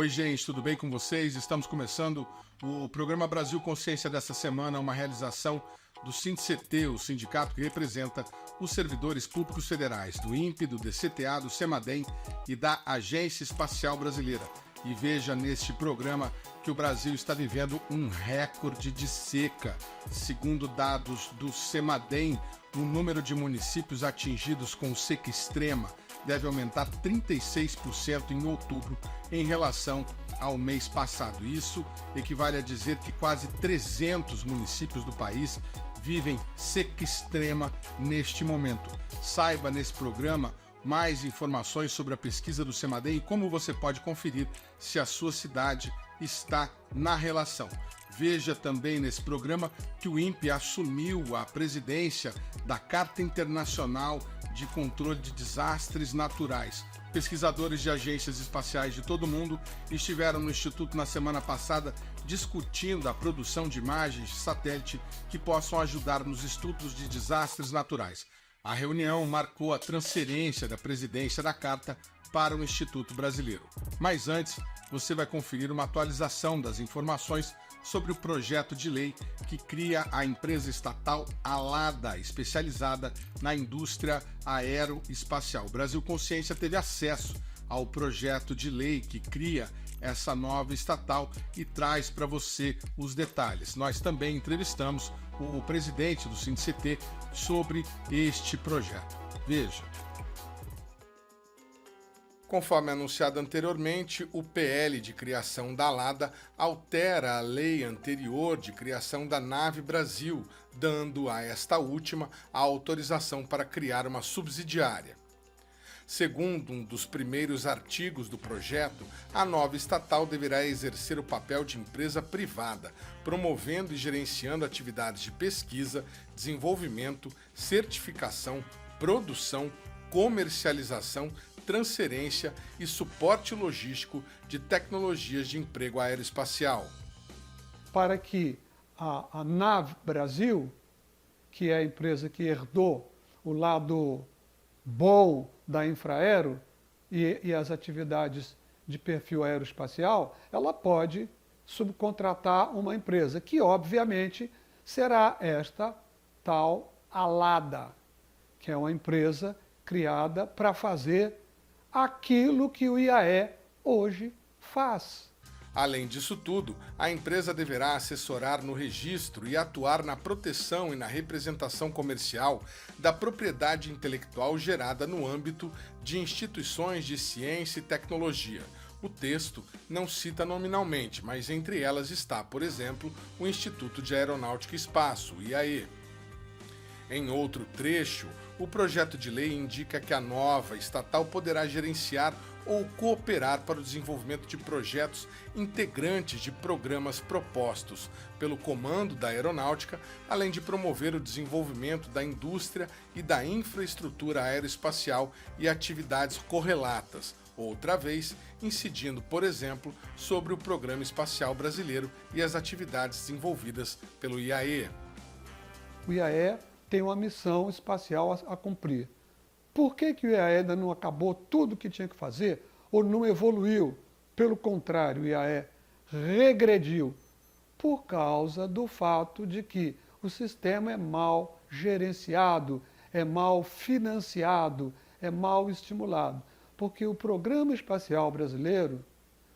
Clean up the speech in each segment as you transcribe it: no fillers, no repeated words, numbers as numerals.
Oi, gente, tudo bem com vocês? Estamos começando o programa Brasil Consciência dessa semana, uma realização do SINDCT, o sindicato que representa os servidores públicos federais, do INPE, do DCTA, do CEMADEM e da Agência Espacial Brasileira. E veja neste programa que o Brasil está vivendo um recorde de seca. Segundo dados do CEMADEM, o número de municípios atingidos com seca extrema deve aumentar 36% em outubro em relação ao mês passado. Isso equivale a dizer que quase 300 municípios do país vivem seca extrema neste momento. Saiba nesse programa mais informações sobre a pesquisa do CEMADEM e como você pode conferir se a sua cidade está na relação. Veja também nesse programa que o INPE assumiu a presidência da Carta Internacional de Controle de Desastres Naturais. Pesquisadores de agências espaciais de todo o mundo estiveram no Instituto na semana passada discutindo a produção de imagens de satélite que possam ajudar nos estudos de desastres naturais. A reunião marcou a transferência da presidência da Carta para o Instituto Brasileiro. Mas antes, você vai conferir uma atualização das informações sobre o projeto de lei que cria a empresa estatal Alada, especializada na indústria aeroespacial. O Brasil Consciência teve acesso ao projeto de lei que cria essa nova estatal e traz para você os detalhes. Nós também entrevistamos o presidente do SINDCT sobre este projeto. Veja. Conforme anunciado anteriormente, o PL de criação da Alada altera a lei anterior de criação da Nave Brasil, dando a esta última a autorização para criar uma subsidiária. Segundo um dos primeiros artigos do projeto, a nova estatal deverá exercer o papel de empresa privada, promovendo e gerenciando atividades de pesquisa, desenvolvimento, certificação, produção, comercialização, transferência e suporte logístico de tecnologias de emprego aeroespacial. Para que a Nave Brasil, que é a empresa que herdou o lado bom da Infraero e as atividades de perfil aeroespacial, ela pode subcontratar uma empresa, que obviamente será esta tal Alada, que é uma empresa criada para fazer aquilo que o IAE hoje faz. Além disso tudo, a empresa deverá assessorar no registro e atuar na proteção e na representação comercial da propriedade intelectual gerada no âmbito de instituições de ciência e tecnologia. O texto não cita nominalmente, mas entre elas está, por exemplo, o Instituto de Aeronáutica e Espaço, o IAE. Em outro trecho, o projeto de lei indica que a nova estatal poderá gerenciar ou cooperar para o desenvolvimento de projetos integrantes de programas propostos pelo Comando da Aeronáutica, além de promover o desenvolvimento da indústria e da infraestrutura aeroespacial e atividades correlatas, outra vez incidindo, por exemplo, sobre o Programa Espacial Brasileiro e as atividades desenvolvidas pelo IAE. O IAE tem uma missão espacial a cumprir. Por que o IAE ainda não acabou tudo o que tinha que fazer ou não evoluiu? Pelo contrário, o IAE regrediu por causa do fato de que o sistema é mal gerenciado, é mal financiado, é mal estimulado. Porque o Programa Espacial Brasileiro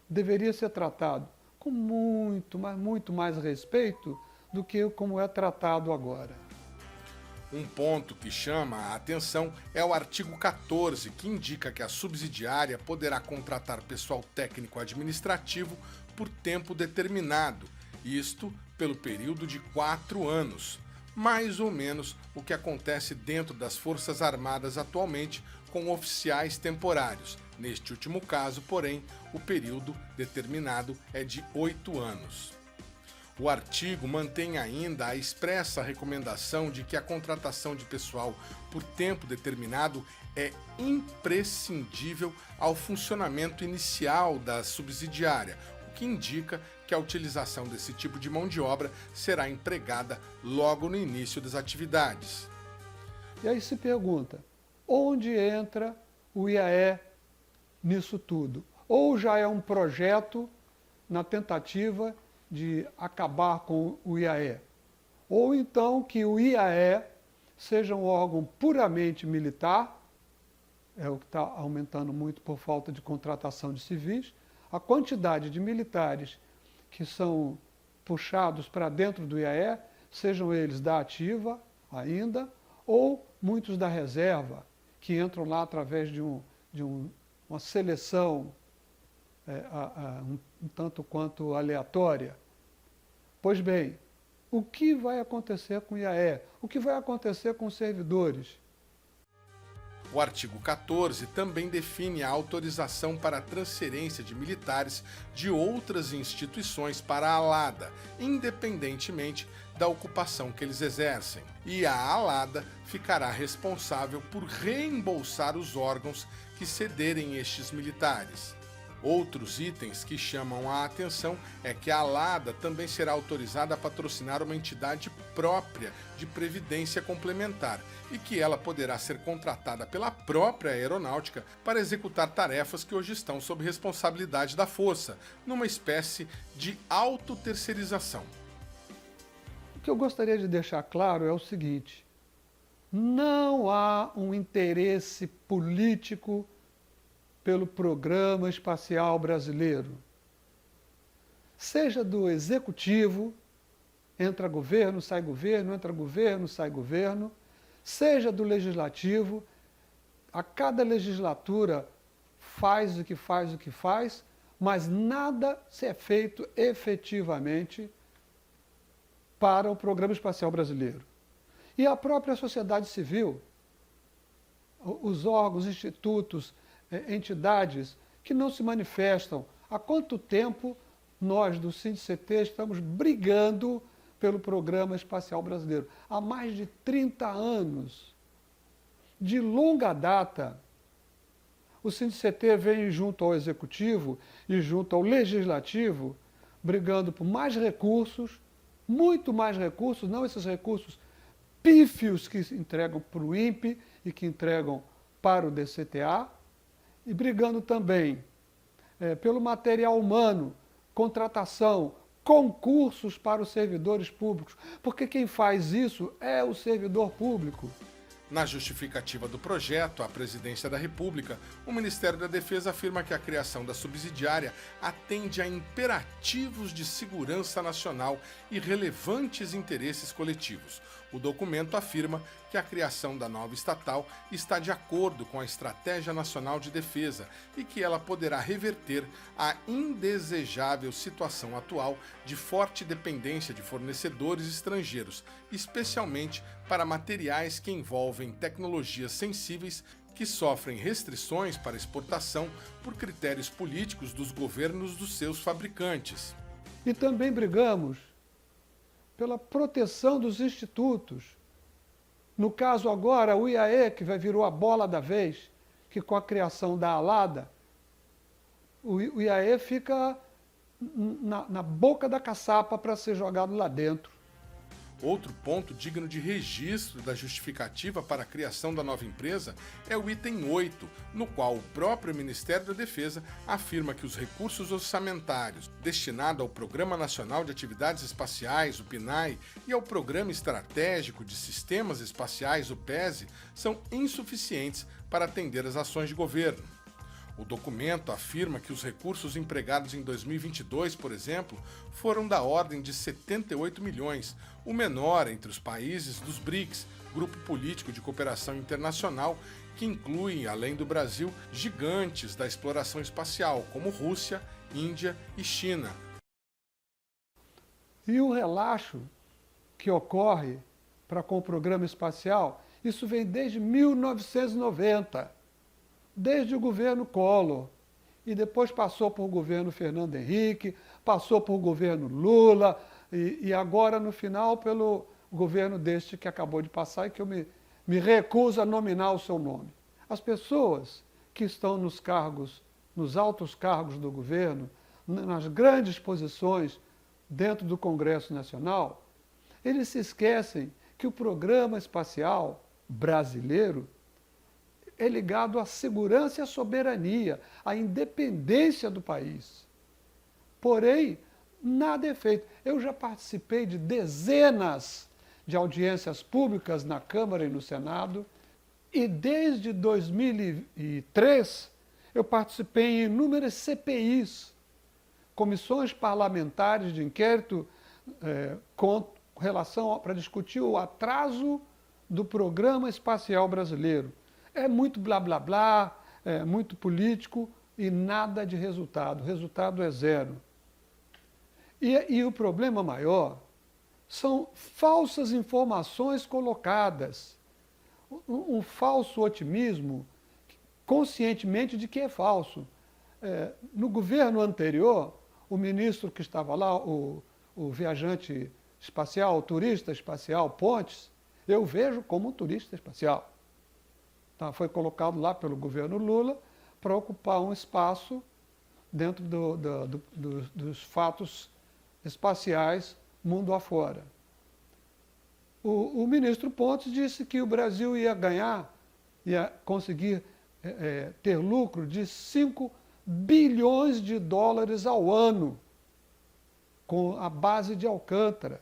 deveria ser tratado com muito mais respeito do que como é tratado agora. Um ponto que chama a atenção é o artigo 14, que indica que a subsidiária poderá contratar pessoal técnico-administrativo por tempo determinado, isto pelo período de 4 anos, mais ou menos o que acontece dentro das Forças Armadas atualmente com oficiais temporários. Neste último caso, porém, o período determinado é de 8 anos. O artigo mantém ainda a expressa recomendação de que a contratação de pessoal por tempo determinado é imprescindível ao funcionamento inicial da subsidiária, o que indica que a utilização desse tipo de mão de obra será empregada logo no início das atividades. E aí se pergunta, onde entra o IAE nisso tudo? ou já é um projeto na tentativa de acabar com o IAE, ou então que o IAE seja um órgão puramente militar, é o que está aumentando muito por falta de contratação de civis, a quantidade de militares que são puxados para dentro do IAE, sejam eles da ativa ainda, ou muitos da reserva, que entram lá através de uma seleção um tanto quanto aleatória. Pois bem, o que vai acontecer com o IAE? O que vai acontecer com os servidores? O artigo 14 também define a autorização para a transferência de militares de outras instituições para a ALADA, independentemente da ocupação que eles exercem. E a ALADA ficará responsável por reembolsar os órgãos que cederem estes militares. Outros itens que chamam a atenção é que a ALADA também será autorizada a patrocinar uma entidade própria de previdência complementar e que ela poderá ser contratada pela própria aeronáutica para executar tarefas que hoje estão sob responsabilidade da Força, numa espécie de autoterceirização. O que eu gostaria de deixar claro é o seguinte: não há um interesse político pelo Programa Espacial Brasileiro. Seja do Executivo, entra governo, sai governo, entra governo, sai governo, seja do Legislativo, a cada legislatura faz o que faz, mas nada se é feito efetivamente para o Programa Espacial Brasileiro. E a própria sociedade civil, os órgãos, institutos, entidades que não se manifestam. Há quanto tempo nós do SINDICT estamos brigando pelo Programa Espacial Brasileiro? Há mais de 30 anos. De longa data, o SINDICT vem junto ao Executivo e junto ao Legislativo, brigando por mais recursos, muito mais recursos, não esses recursos pífios que entregam para o INPE e que entregam para o DCTA, e brigando também pelo material humano, contratação, concursos para os servidores públicos, porque quem faz isso é o servidor público. Na justificativa do projeto à Presidência da República, o Ministério da Defesa afirma que a criação da subsidiária atende a imperativos de segurança nacional e relevantes interesses coletivos. O documento afirma que a criação da nova estatal está de acordo com a Estratégia Nacional de Defesa e que ela poderá reverter a indesejável situação atual de forte dependência de fornecedores estrangeiros, especialmente para materiais que envolvem tecnologias sensíveis que sofrem restrições para exportação por critérios políticos dos governos dos seus fabricantes. E também brigamos pela proteção dos institutos. No caso agora, o IAE, que virou a bola da vez, que com a criação da ALADA, o IAE fica na boca da caçapa para ser jogado lá dentro. Outro ponto digno de registro da justificativa para a criação da nova empresa é o item 8, no qual o próprio Ministério da Defesa afirma que os recursos orçamentários destinados ao Programa Nacional de Atividades Espaciais, o PNAE, e ao Programa Estratégico de Sistemas Espaciais, o PESE, são insuficientes para atender as ações de governo. O documento afirma que os recursos empregados em 2022, por exemplo, foram da ordem de 78 milhões, o menor entre os países dos BRICS, Grupo Político de Cooperação Internacional, que inclui, além do Brasil, gigantes da exploração espacial, como Rússia, Índia e China. E o relaxo que ocorre com o programa espacial, isso vem desde 1990. Desde o governo Collor, e depois passou por o governo Fernando Henrique, passou por o governo Lula, e agora, no final, pelo governo deste que acabou de passar e que eu me recuso a nominar o seu nome. As pessoas que estão nos cargos, nos altos cargos do governo, nas grandes posições dentro do Congresso Nacional, eles se esquecem que o programa espacial brasileiro é ligado à segurança e à soberania, à independência do país. Porém, nada é feito. Eu já participei de dezenas de audiências públicas na Câmara e no Senado, e desde 2003 eu participei em inúmeras CPIs, comissões parlamentares de inquérito com relação para discutir o atraso do programa espacial brasileiro. É muito blá blá blá, é muito político e nada de resultado. O resultado é zero. E o problema maior são falsas informações colocadas, um falso otimismo, conscientemente de que é falso. No governo anterior, o ministro que estava lá, o viajante espacial, o turista espacial Pontes, eu vejo como um turista espacial. Tá? Foi colocado lá pelo governo Lula para ocupar um espaço dentro dos fatos espaciais mundo afora. O ministro Pontes disse que o Brasil ia ganhar, ia conseguir ter lucro de 5 bilhões de dólares ao ano com a base de Alcântara.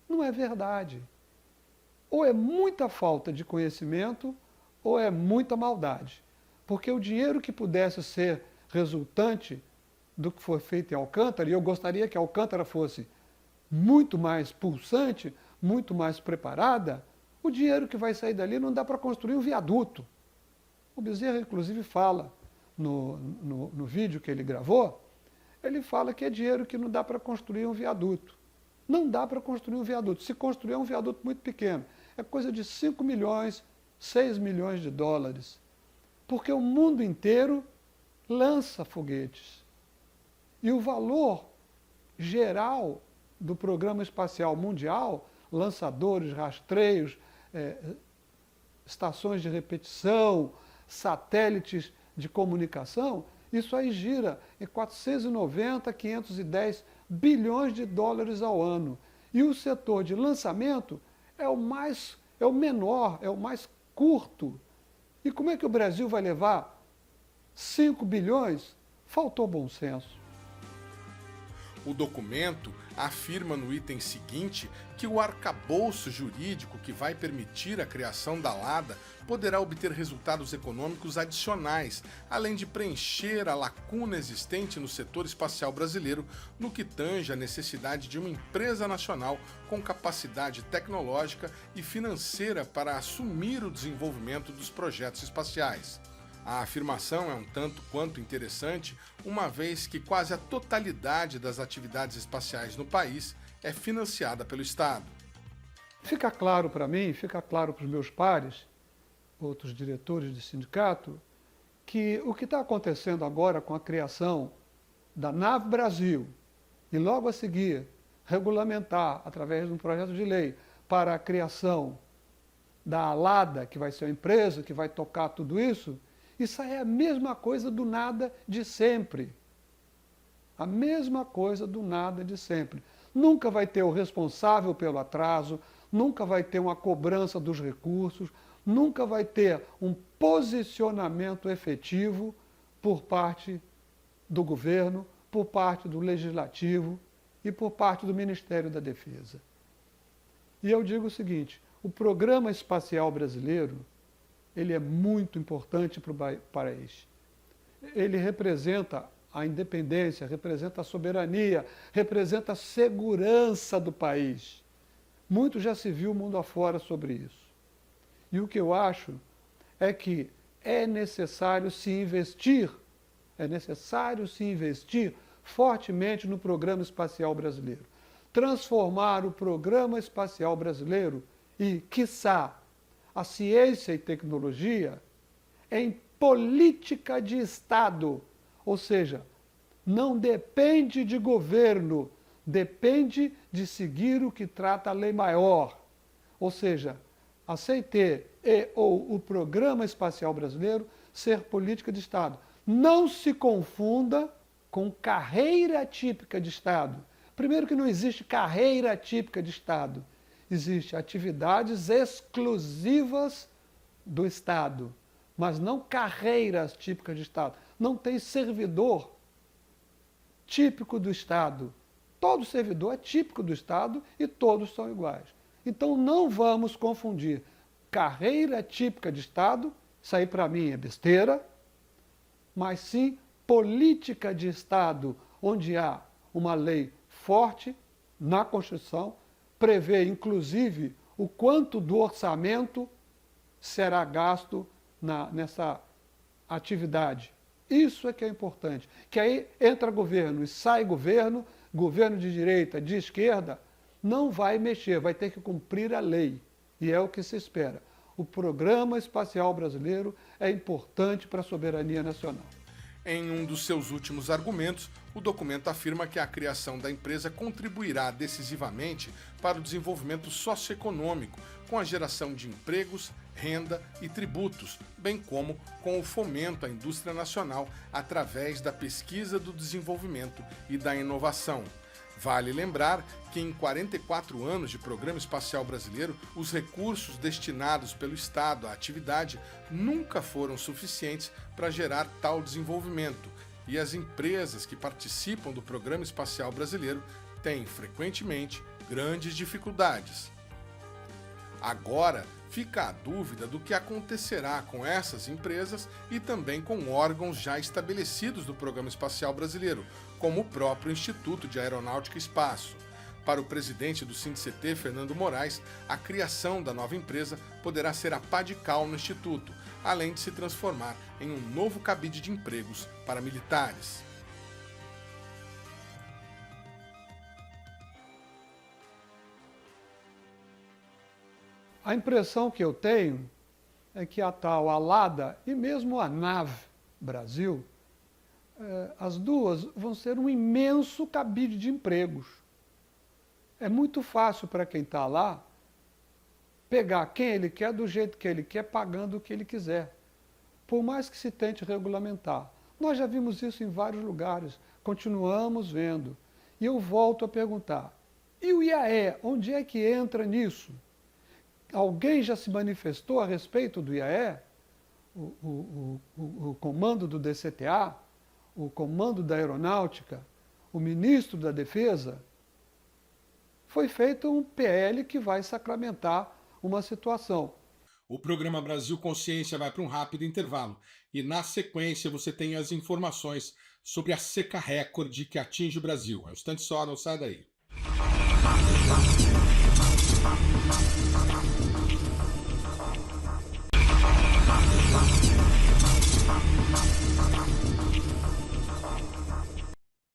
Não é verdade. Ou é muita falta de conhecimento, ou é muita maldade. Porque o dinheiro que pudesse ser resultante do que foi feito em Alcântara, e eu gostaria que Alcântara fosse muito mais pulsante, muito mais preparada, o dinheiro que vai sair dali não dá para construir um viaduto. O Bezerra, inclusive, fala no vídeo que ele gravou, ele fala que é dinheiro que não dá para construir um viaduto. Não dá para construir um viaduto. Se construir é um viaduto muito pequeno, é coisa de 5 milhões, 6 milhões de dólares. Porque o mundo inteiro lança foguetes. E o valor geral do Programa Espacial Mundial, lançadores, rastreios, estações de repetição, satélites de comunicação, isso aí gira em 490, 510 bilhões de dólares ao ano. E o setor de lançamento é o menor, é o mais curto. E como é que o Brasil vai levar 5 bilhões? Faltou bom senso. O documento afirma no item seguinte que o arcabouço jurídico que vai permitir a criação da LADA poderá obter resultados econômicos adicionais, além de preencher a lacuna existente no setor espacial brasileiro no que tange a necessidade de uma empresa nacional com capacidade tecnológica e financeira para assumir o desenvolvimento dos projetos espaciais. A afirmação é um tanto quanto interessante, uma vez que quase a totalidade das atividades espaciais no país é financiada pelo Estado. Fica claro para mim, fica claro para os meus pares, outros diretores de sindicato, que o que está acontecendo agora com a criação da Nave Brasil e logo a seguir regulamentar, através de um projeto de lei, para a criação da ALADA, que vai ser a empresa que vai tocar tudo isso, isso é a mesma coisa do nada de sempre. A mesma coisa do nada de sempre. Nunca vai ter o responsável pelo atraso, nunca vai ter uma cobrança dos recursos, nunca vai ter um posicionamento efetivo por parte do governo, por parte do legislativo e por parte do Ministério da Defesa. E eu digo o seguinte, o Programa Espacial Brasileiro, ele é muito importante para o país. Ele representa a independência, representa a soberania, representa a segurança do país. Muito já se viu mundo afora sobre isso. E o que eu acho é que é necessário se investir fortemente no Programa Espacial Brasileiro. Transformar o Programa Espacial Brasileiro e, quiçá, a ciência e tecnologia em política de Estado, ou seja, não depende de governo, depende de seguir o que trata a lei maior, ou seja, a CET ou o Programa Espacial Brasileiro ser política de Estado. Não se confunda com carreira típica de Estado. Primeiro que não existe carreira típica de Estado. Existem atividades exclusivas do Estado, mas não carreiras típicas de Estado. Não tem servidor típico do Estado. Todo servidor é típico do Estado e todos são iguais. Então não vamos confundir carreira típica de Estado, isso aí para mim é besteira, mas sim política de Estado, onde há uma lei forte na Constituição, prevê inclusive o quanto do orçamento será gasto nessa atividade. Isso é que é importante. Que aí entra governo e sai governo, governo de direita, de esquerda, não vai mexer, vai ter que cumprir a lei. E é o que se espera. O Programa Espacial Brasileiro é importante para a soberania nacional. Em um dos seus últimos argumentos, o documento afirma que a criação da empresa contribuirá decisivamente para o desenvolvimento socioeconômico, com a geração de empregos, renda e tributos, bem como com o fomento à indústria nacional através da pesquisa, do desenvolvimento e da inovação. Vale lembrar que em 44 anos de Programa Espacial Brasileiro, os recursos destinados pelo Estado à atividade nunca foram suficientes para gerar tal desenvolvimento, e as empresas que participam do Programa Espacial Brasileiro têm, frequentemente, grandes dificuldades. Agora, fica a dúvida do que acontecerá com essas empresas e também com órgãos já estabelecidos do Programa Espacial Brasileiro, como o próprio Instituto de Aeronáutica e Espaço. Para o presidente do SINDICT, Fernando Moraes, a criação da nova empresa poderá ser a pá de cal no Instituto, além de se transformar em um novo cabide de empregos para militares. A impressão que eu tenho é que a tal Alada e mesmo a NAV Brasil, as duas vão ser um imenso cabide de empregos. É muito fácil para quem está lá pegar quem ele quer, do jeito que ele quer, pagando o que ele quiser, por mais que se tente regulamentar. Nós já vimos isso em vários lugares, continuamos vendo. E eu volto a perguntar, e o IAE, onde é que entra nisso? Alguém já se manifestou a respeito do IAE? O comando do DCTA? O comando da Aeronáutica? O ministro da Defesa? Foi feito um PL que vai sacramentar uma situação. O programa Brasil Consciência vai para um rápido intervalo e, na sequência, você tem as informações sobre a seca recorde que atinge o Brasil. É um instante só, não sai daí.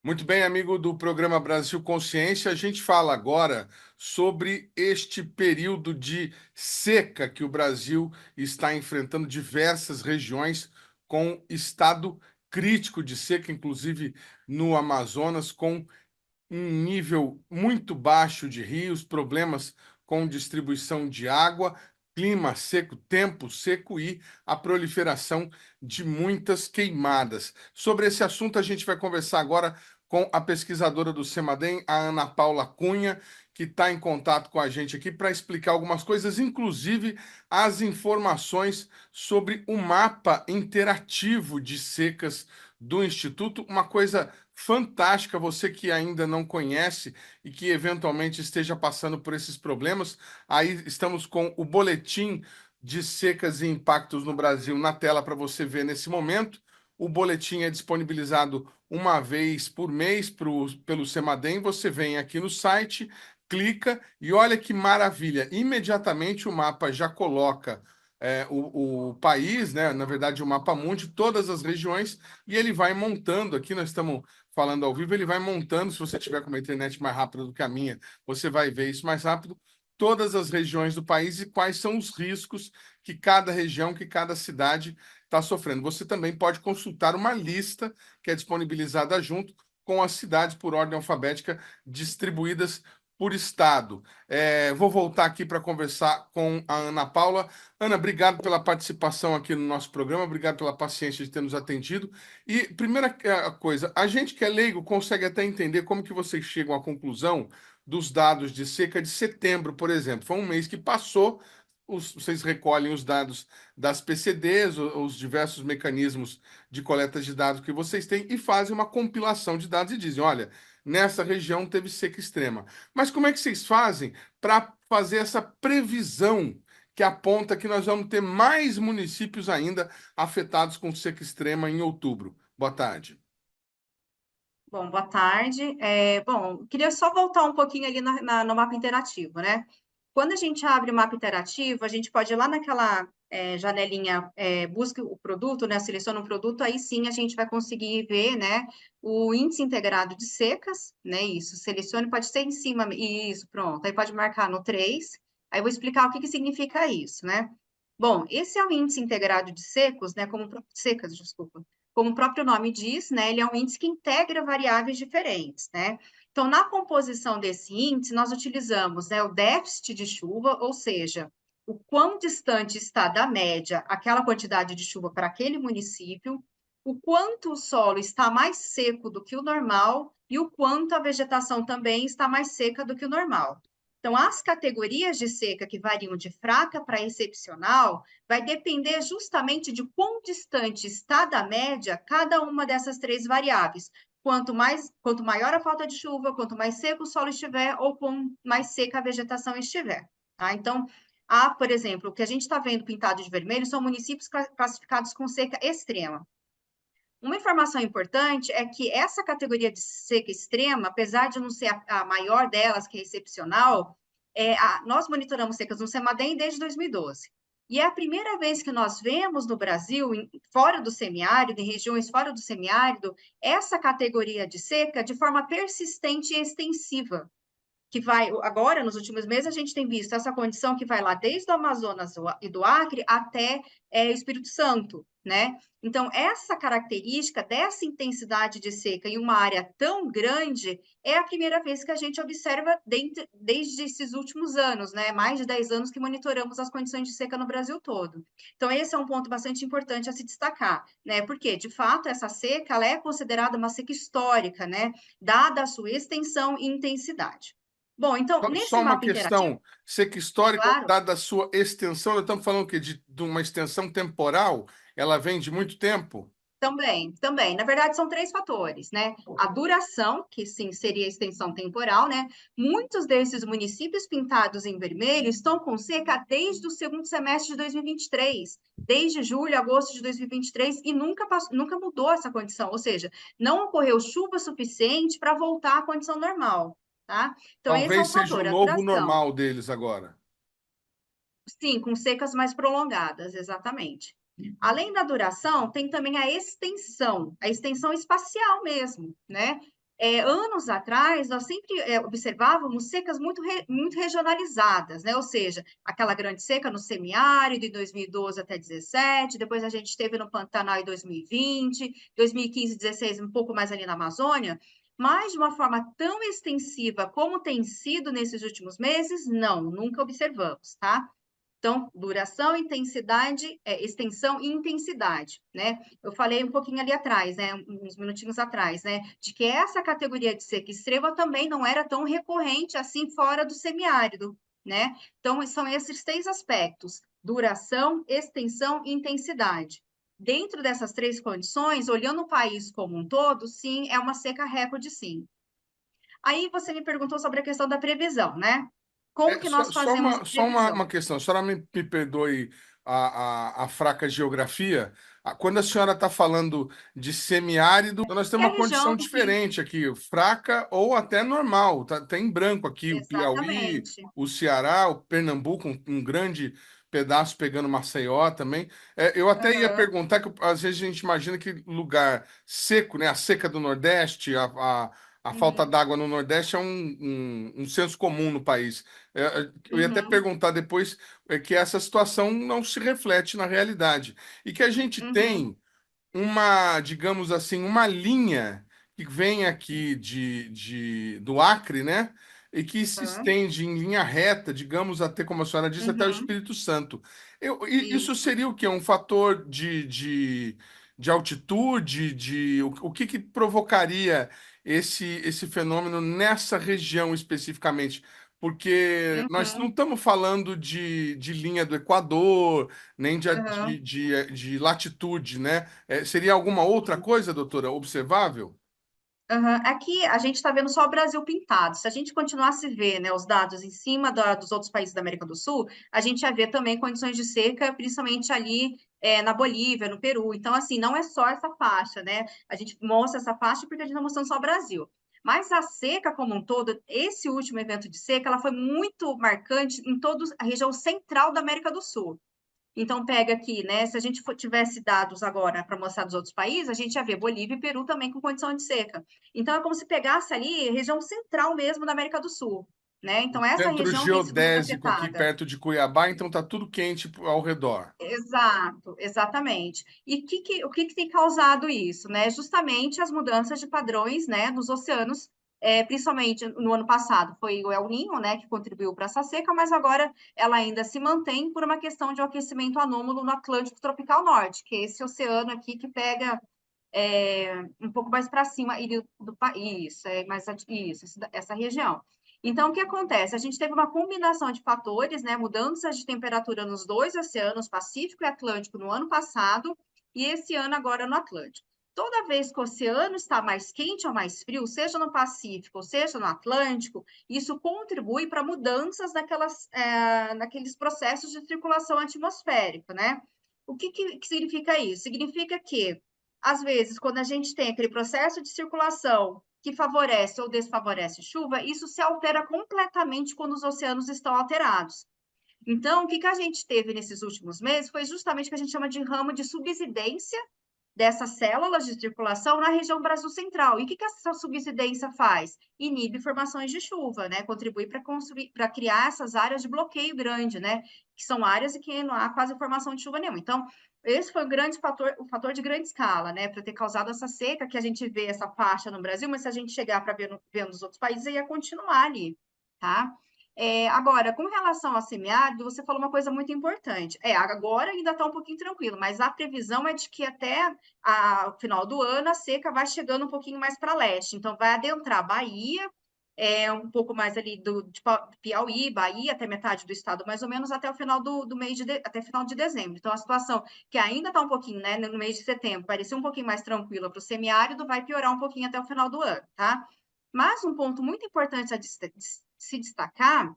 Muito bem, amigo do programa Brasil Consciência, a gente fala agora sobre este período de seca que o Brasil está enfrentando, diversas regiões com estado crítico de seca, inclusive no Amazonas, com um nível muito baixo de rios, problemas com distribuição de água, clima seco, tempo seco e a proliferação de muitas queimadas. Sobre esse assunto, a gente vai conversar agora com a pesquisadora do CEMADEM, a Ana Paula Cunha, que está em contato com a gente aqui para explicar algumas coisas, inclusive as informações sobre o mapa interativo de secas do Instituto, uma coisa fantástica, você que ainda não conhece e que eventualmente esteja passando por esses problemas. Aí estamos com o boletim de secas e impactos no Brasil na tela para você ver nesse momento. O boletim é disponibilizado uma vez por mês pelo CEMADEM. Você vem aqui no site, clica e olha que maravilha. Imediatamente o mapa já coloca o país, né? Na verdade, o mapa mundi, todas as regiões, e ele vai montando. Aqui nós estamos falando ao vivo, ele vai montando. Se você tiver com uma internet mais rápida do que a minha, você vai ver isso mais rápido. Todas as regiões do país e quais são os riscos que cada região, que cada cidade está sofrendo. Você também pode consultar uma lista que é disponibilizada junto com as cidades por ordem alfabética distribuídas por estado. Vou voltar aqui para conversar com a Ana Paula. Ana, obrigado pela participação aqui no nosso programa, obrigado pela paciência de ter nos atendido. E primeira coisa, a gente que é leigo consegue até entender como que vocês chegam à conclusão dos dados de seca de setembro, por exemplo. Foi um mês que passou, vocês recolhem os dados das PCDs, os diversos mecanismos de coleta de dados que vocês têm e fazem uma compilação de dados e dizem, olha, nessa região teve seca extrema. Mas como é que vocês fazem para fazer essa previsão que aponta que nós vamos ter mais municípios ainda afetados com seca extrema em outubro? Boa tarde. Bom, boa tarde. Bom, queria só voltar um pouquinho ali no mapa interativo, né? Quando a gente abre o mapa interativo, a gente pode ir lá naquela janelinha, busca o produto, né? Seleciona um produto, aí sim a gente vai conseguir ver, né? O índice integrado de secas, né? Isso, selecione, pode ser em cima, isso, pronto. Aí pode marcar no 3. Aí eu vou explicar o que que significa isso, né? Bom, esse é o índice integrado de secos, né? Secas, desculpa. Como o próprio nome diz, né, ele é um índice que integra variáveis diferentes, né? Então, na composição desse índice, nós utilizamos, né, o déficit de chuva, ou seja, o quão distante está da média aquela quantidade de chuva para aquele município, o quanto o solo está mais seco do que o normal e o quanto a vegetação também está mais seca do que o normal. Então, as categorias de seca que variam de fraca para excepcional vai depender justamente de quão distante está da média cada uma dessas três variáveis. Quanto maior a falta de chuva, quanto mais seco o solo estiver, ou quanto mais seca a vegetação estiver. Tá? Então, por exemplo, o que a gente está vendo pintado de vermelho são municípios classificados com seca extrema. Uma informação importante é que essa categoria de seca extrema, apesar de não ser a maior delas, que é excepcional, nós monitoramos secas no CEMADEM desde 2012. E é a primeira vez que nós vemos no Brasil, fora do semiárido, em regiões fora do semiárido, essa categoria de seca de forma persistente e extensiva que vai, agora, nos últimos meses, a gente tem visto essa condição que vai lá desde o Amazonas e do Acre até Espírito Santo, né? Então, essa característica dessa intensidade de seca em uma área tão grande é a primeira vez que a gente observa desde esses últimos anos, né? Mais de 10 anos que monitoramos as condições de seca no Brasil todo. Então, esse é um ponto bastante importante a se destacar, né? Porque, de fato, essa seca, ela é considerada uma seca histórica, né? Dada a sua extensão e intensidade. Bom, então, nesse Só uma mapa interativo, questão, seca histórica, claro, dada a sua extensão, nós estamos falando o quê? De uma extensão temporal? Ela vem de muito tempo? também. Na verdade, são três fatores, né? A duração, que sim seria a extensão temporal, né? Muitos desses municípios pintados em vermelho estão com seca desde o segundo semestre de 2023, desde julho, agosto de 2023, e nunca mudou essa condição, ou seja, não ocorreu chuva suficiente para voltar à condição normal, tá? Então, esse é um Talvez seja o fator, a novo duração. normal deles agora. Sim, com secas mais prolongadas, exatamente. Além da duração, tem também a extensão espacial mesmo, né? Anos atrás, nós sempre observávamos secas muito regionalizadas, né? Ou seja, aquela grande seca no semiárido em 2012 até 2017, depois a gente teve no Pantanal em 2020, 2015, 2016, um pouco mais ali na Amazônia, mas de uma forma tão extensiva como tem sido nesses últimos meses, não, nunca observamos, tá? Então, duração, intensidade, extensão e intensidade, né? Eu falei um pouquinho ali atrás, né? Uns minutinhos atrás, né? De que essa categoria de seca extrema também não era tão recorrente assim fora do semiárido, né? Então, são esses três aspectos: duração, extensão e intensidade. Dentro dessas três condições, olhando o país como um todo, sim, é uma seca recorde, sim. Aí você me perguntou sobre a questão da previsão, né? Como que nós fazemos a Só uma previsão? questão, a senhora me perdoe a fraca geografia. Quando a senhora está falando de semiárido, nós É temos a uma região condição do que diferente aqui, fraca ou até normal. Tá, tem branco aqui, o Piauí, exatamente. o Ceará, o Pernambuco, um grande pedaço pegando Maceió também. Eu até ia Aham, perguntar que às vezes a gente imagina que lugar seco, né? A seca do Nordeste, a falta uhum, d'água no Nordeste é um senso comum no país. Eu ia até uhum, perguntar depois que essa situação não se reflete na realidade. E que a gente uhum, tem uma, digamos assim, uma linha que vem aqui do Acre, né? E que se aham, estende em linha reta, digamos, até, como a senhora disse, até o uhum, Espírito Santo. Isso isso. seria o quê? Um fator de altitude, o que provocaria esse fenômeno nessa região especificamente? porque nós não Uhum, estamos falando de linha do Equador, nem uhum. de latitude, né? Seria alguma outra coisa, doutora, observável? Aham. Aqui a gente está vendo só o Brasil pintado. Se a gente continuasse a ver, né, os dados em cima dos outros países da América do Sul, a gente ia ver também condições de seca, principalmente ali na Bolívia, no Peru. Então, assim, não é só essa faixa, né? A gente mostra essa faixa porque a gente está mostrando só o Brasil. Mas a seca como um todo, esse último evento de seca, ela foi muito marcante em toda a região central da América do Sul. Então, pega aqui, né? Se a gente tivesse dados agora para mostrar dos outros países, a gente ia ver Bolívia e Peru também com condição de seca. Então, é como se pegasse ali região central mesmo da América do Sul, né? Então, essa Centro região tem sido muito geodésico aqui afetada. perto de Cuiabá, então tá tudo quente ao redor. Exato, exatamente. E o que tem causado isso, né? Justamente as mudanças de padrões, né, nos oceanos, principalmente no ano passado foi o El Niño, né, que contribuiu para essa seca, mas agora ela ainda se mantém por uma questão de um aquecimento anômalo no Atlântico Tropical Norte, que é esse oceano aqui que pega um pouco mais para cima do país, essa região. Então, o que acontece? A gente teve uma combinação de fatores, né? Mudanças de temperatura nos dois oceanos, Pacífico e Atlântico, no ano passado, e esse ano agora no Atlântico. Toda vez que o oceano está mais quente ou mais frio, seja no Pacífico ou seja no Atlântico, isso contribui para mudanças naqueles processos de circulação atmosférica, né? O que significa isso? Significa que às vezes, quando a gente tem aquele processo de circulação que favorece ou desfavorece chuva, isso se altera completamente quando os oceanos estão alterados. Então, o que a gente teve nesses últimos meses foi justamente o que a gente chama de ramo de subsidência dessas células de circulação na região Brasil Central. E o que essa subsidência faz? Inibe formações de chuva, né? Contribui para criar essas áreas de bloqueio grande, né? Que são áreas em que não há quase formação de chuva nenhuma. Então, esse foi o fator de grande escala, né? Para ter causado essa seca que a gente vê essa faixa no Brasil, mas se a gente chegar para ver nos outros países, ia continuar ali, tá? Agora, com relação ao semiárido, você falou uma coisa muito importante. Agora ainda está um pouquinho tranquilo, mas a previsão é de que até o final do ano a seca vai chegando um pouquinho mais para leste. Então, vai adentrar a Bahia, um pouco mais ali de Piauí, Bahia, até metade do estado, mais ou menos, até o final do mês até final de dezembro. Então, a situação que ainda está um pouquinho, né, no mês de setembro, parecia um pouquinho mais tranquila para o semiárido, vai piorar um pouquinho até o final do ano, tá? Mas um ponto muito importante a se destacar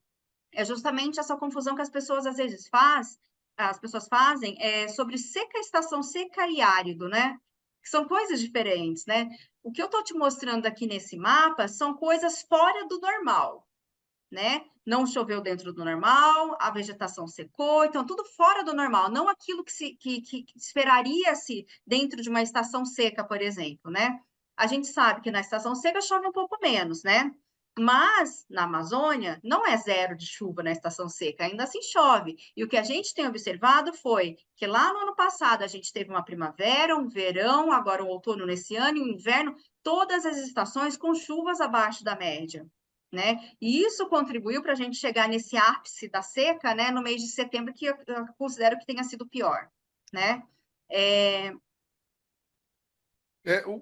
é justamente essa confusão que as pessoas às vezes as pessoas fazem sobre seca, estação seca e árido, né? Que são coisas diferentes, né? O que eu estou te mostrando aqui nesse mapa são coisas fora do normal, né? Não choveu dentro do normal, a vegetação secou, então tudo fora do normal, não aquilo que esperaria-se dentro de uma estação seca, por exemplo, né? A gente sabe que na estação seca chove um pouco menos, né? Mas na Amazônia não é zero de chuva na estação seca, ainda assim chove. E o que a gente tem observado foi que lá no ano passado a gente teve uma primavera, um verão, agora um outono nesse ano e um inverno, todas as estações com chuvas abaixo da média, né? E isso contribuiu para a gente chegar nesse ápice da seca, né, no mês de setembro, que eu considero que tenha sido pior, né? É,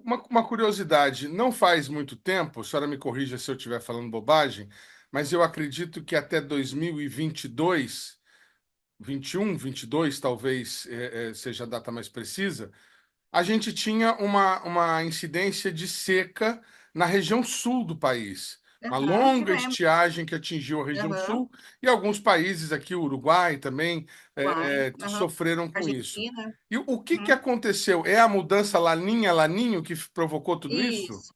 Uma curiosidade, não faz muito tempo, a senhora me corrija se eu estiver falando bobagem, mas eu acredito que até 2022, 21, 22, talvez seja a data mais precisa, a gente tinha uma incidência de seca na região sul do país. Uma longa tivemos, estiagem que atingiu a região aham, sul e alguns países aqui, o Uruguai também, Uruguai, aham, sofreram com isso. Argentina, E o que que uhum. aconteceu? É a mudança Laninha, Laninho que provocou tudo isso? Isso.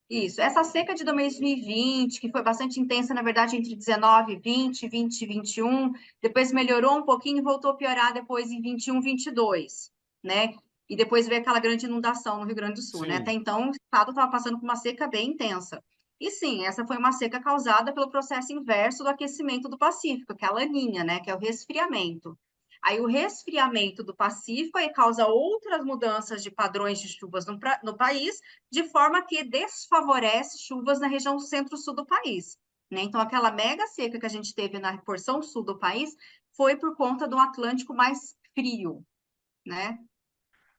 Isso, essa seca de 2020, que foi bastante intensa, na verdade, entre 19, 20, 20 e 21, depois melhorou um pouquinho e voltou a piorar depois em 21, 22, né? E depois veio aquela grande inundação no Rio Grande do Sul, né? Até Sim. então, o estado estava passando por uma seca bem intensa. E sim, essa foi uma seca causada pelo processo inverso do aquecimento do Pacífico, que é a laninha, né? Que é o resfriamento. Aí o resfriamento do Pacífico aí causa outras mudanças de padrões de chuvas no país, de forma que desfavorece chuvas na região centro-sul do país, né? Então, aquela mega seca que a gente teve na porção sul do país foi por conta do Atlântico mais frio, né?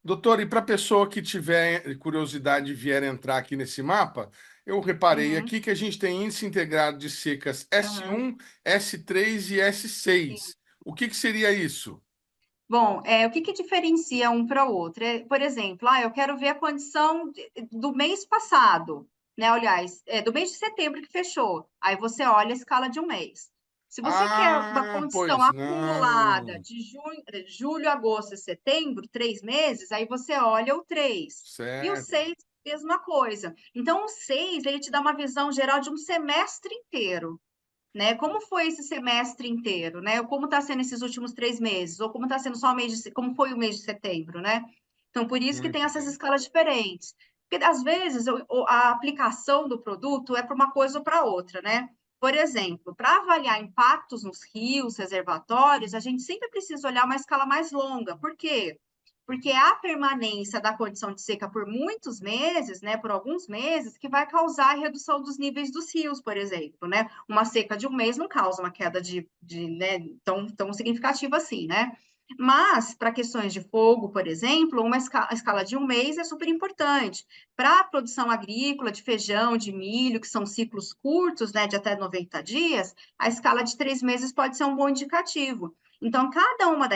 Doutor, e para a pessoa que tiver curiosidade e vier entrar aqui nesse mapa, eu reparei Uhum. aqui que a gente tem índice integrado de secas Aham. S1, S3 e S6. O que que seria isso? Bom, o que que diferencia um para o outro? Por exemplo, eu quero ver a condição do mês passado, né? Aliás, do mês de setembro que fechou. Aí você olha a escala de um mês. Se você quer uma Ah, condição pois acumulada não. de julho, agosto e setembro, 3 meses, aí você olha o 3. E o Certo. 6, mesma coisa. Então, o 6, ele te dá uma visão geral de um semestre inteiro, né? Como foi esse semestre inteiro, né? Como está sendo esses últimos 3 meses, ou como está sendo só o mês como foi o mês de setembro, né? Então, por isso que tem Muito essas bem. escalas diferentes. Porque, às vezes, a aplicação do produto é para uma coisa ou para outra, né? Por exemplo, para avaliar impactos nos rios, reservatórios, a gente sempre precisa olhar uma escala mais longa. Por quê? Porque é a permanência da condição de seca por muitos meses, né, por alguns meses, que vai causar a redução dos níveis dos rios, por exemplo, né? Uma seca de um mês não causa uma queda né, tão significativa assim, né? Mas, para questões de fogo, por exemplo, uma escala de um mês é super importante. Para a produção agrícola, de feijão, de milho, que são ciclos curtos, né, de até 90 dias, a escala de 3 meses pode ser um bom indicativo. Então, cada uma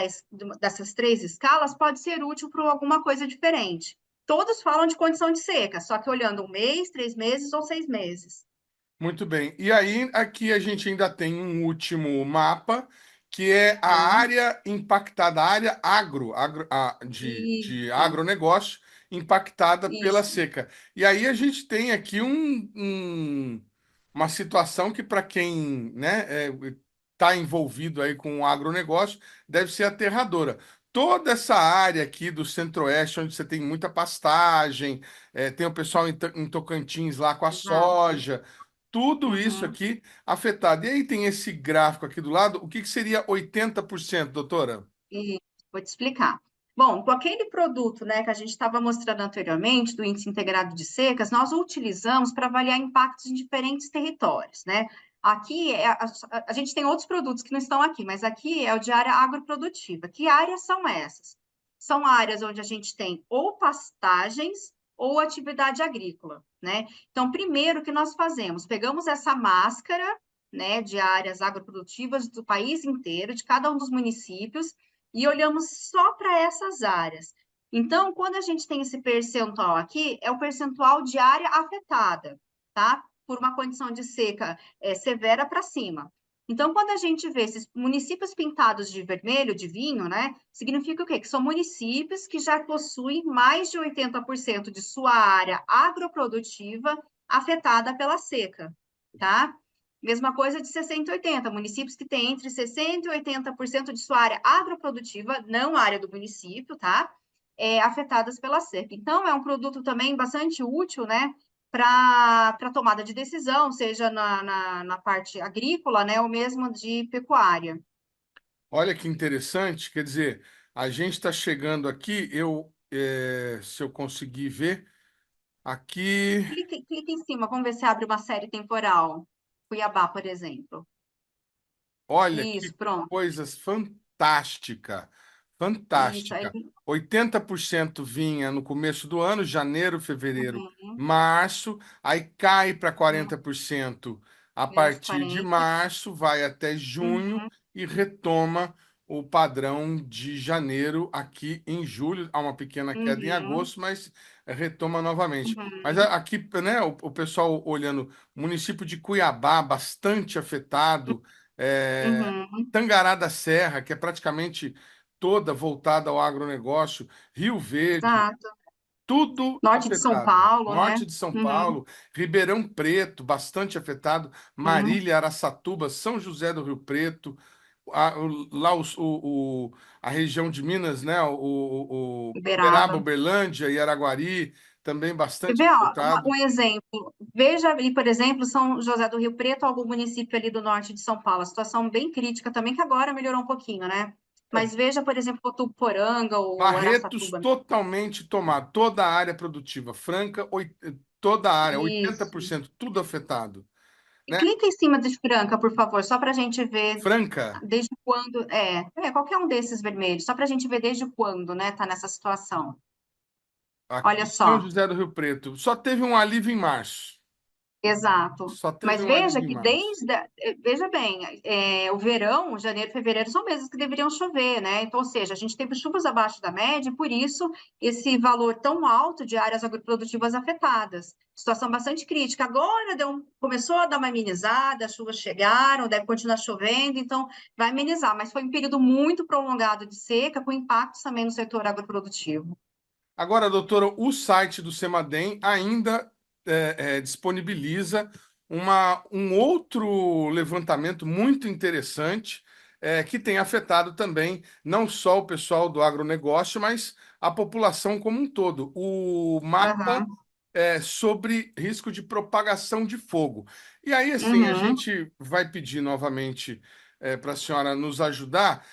dessas 3 escalas pode ser útil para alguma coisa diferente. Todos falam de condição de seca, só que olhando um mês, 3 meses ou 6 meses. Muito bem. E aí, aqui a gente ainda tem um último mapa, que é a Uhum. área impactada, a área de Isso, agronegócio impactada pela isso. seca. E aí a gente tem aqui uma situação que, para quem, né, está envolvido aí com o agronegócio, deve ser aterradora. Toda essa área aqui do Centro-Oeste, onde você tem muita pastagem, tem o pessoal em Tocantins lá com a Exato. soja, tudo isso Uhum. aqui afetado. E aí tem esse gráfico aqui do lado. O que que seria 80%, doutora? Isso, vou te explicar. Bom, com aquele produto, né, que a gente estava mostrando anteriormente, do índice integrado de secas, nós o utilizamos para avaliar impactos em diferentes territórios, né? Aqui, a gente tem outros produtos que não estão aqui, mas aqui é o de área agroprodutiva. Que áreas são essas? São áreas onde a gente tem ou pastagens ou atividade agrícola, né? Então, primeiro o que nós fazemos? Pegamos essa máscara, né, de áreas agroprodutivas do país inteiro, de cada um dos municípios, e olhamos só para essas áreas. Então, quando a gente tem esse percentual aqui, é o percentual de área afetada, tá? Por uma condição de seca severa para cima. Então, quando a gente vê esses municípios pintados de vermelho, de vinho, né? Significa o quê? Que são municípios que já possuem mais de 80% de sua área agroprodutiva afetada pela seca, tá? Mesma coisa de 60 e 80, municípios que têm entre 60% e 80% de sua área agroprodutiva, não área do município, tá? Afetadas pela seca. Então, é um produto também bastante útil, né? Para tomada de decisão, seja na parte agrícola, né? Ou mesmo de pecuária. Olha que interessante. Quer dizer, a gente está chegando aqui. Se eu conseguir ver aqui, Clica em cima, vamos ver se abre uma série temporal. Cuiabá, por exemplo. olha Isso, que pronto. coisas fantástica, Isso, aí. fantástica. 80% vinha no começo do ano, janeiro, fevereiro, Uhum, março, aí cai para uhum, 40% a menos partir de 40. março, vai até junho Uhum, e retoma o padrão de janeiro aqui em julho. Há uma pequena queda em uhum, agosto, mas retoma novamente. Mas uhum, aqui, né, o pessoal olhando, município de Cuiabá, bastante afetado. É, uhum. Tangará da Serra, que é praticamente toda voltada ao agronegócio, Rio Verde, Exato. tudo Norte de São afetado. Paulo, né? Norte de São Uhum, Paulo, Ribeirão Preto, bastante afetado, uhum. Marília, Araçatuba, São José do Rio Preto, lá a região de Minas, né? O Uberaba, Uberaba. Uberlândia e Araguari, também Quer bastante ver, ó, afetado. um exemplo. Veja ali, por exemplo, São José do Rio Preto, algum município ali do norte de São Paulo. A situação bem crítica também, que agora melhorou um pouquinho, né? Mas veja, por exemplo, Votuporanga ou Barretos Araçatuba. totalmente tomado, toda a área produtiva, Franca, toda a área, Isso. 80%, tudo afetado, E né? clica em cima de Franca, por favor, só para a gente ver Franca, desde quando. Qualquer um desses vermelhos, só para a gente ver desde quando, né, tá nessa situação. Olha aqui São só. José do Rio Preto, só teve um alívio em março. Exato. Só teve Mas um ali veja de que março. veja bem, o verão, janeiro e fevereiro são meses que deveriam chover, né? Então, ou seja, a gente teve chuvas abaixo da média, e por isso esse valor tão alto de áreas agroprodutivas afetadas. Situação bastante crítica. Agora começou a dar uma amenizada, as chuvas chegaram, deve continuar chovendo, então vai amenizar, mas foi um período muito prolongado de seca, com impactos também no setor agroprodutivo. Agora, doutora, o site do Semadem ainda disponibiliza um outro levantamento muito interessante, que tem afetado também não só o pessoal do agronegócio, mas a população como um todo. O mapa Aham, sobre risco de propagação de fogo. E aí, assim, a uhum, gente vai pedir novamente para a senhora nos ajudar,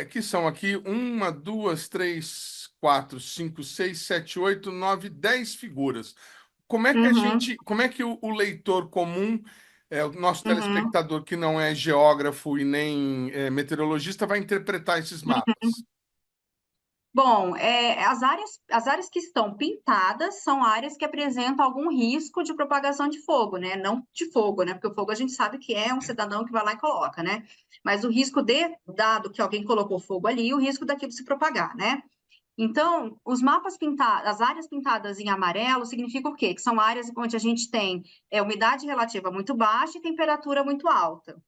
que são aqui uma, duas, três, quatro, cinco, seis, sete, oito, nove, 10 figuras. uhum, Como é que o leitor comum, o nosso uhum. telespectador que não é geógrafo e nem meteorologista, vai interpretar esses mapas? Bom, as áreas que estão pintadas são áreas que apresentam algum risco de propagação de fogo, né? Não de fogo, né? Porque o fogo a gente sabe que é um cidadão que vai lá e coloca, né? Mas o risco dado que alguém colocou fogo ali, o risco daquilo se propagar, né? Então, os mapas pintados, as áreas pintadas em amarelo significa o quê? Que são áreas onde a gente tem umidade relativa muito baixa e temperatura muito alta.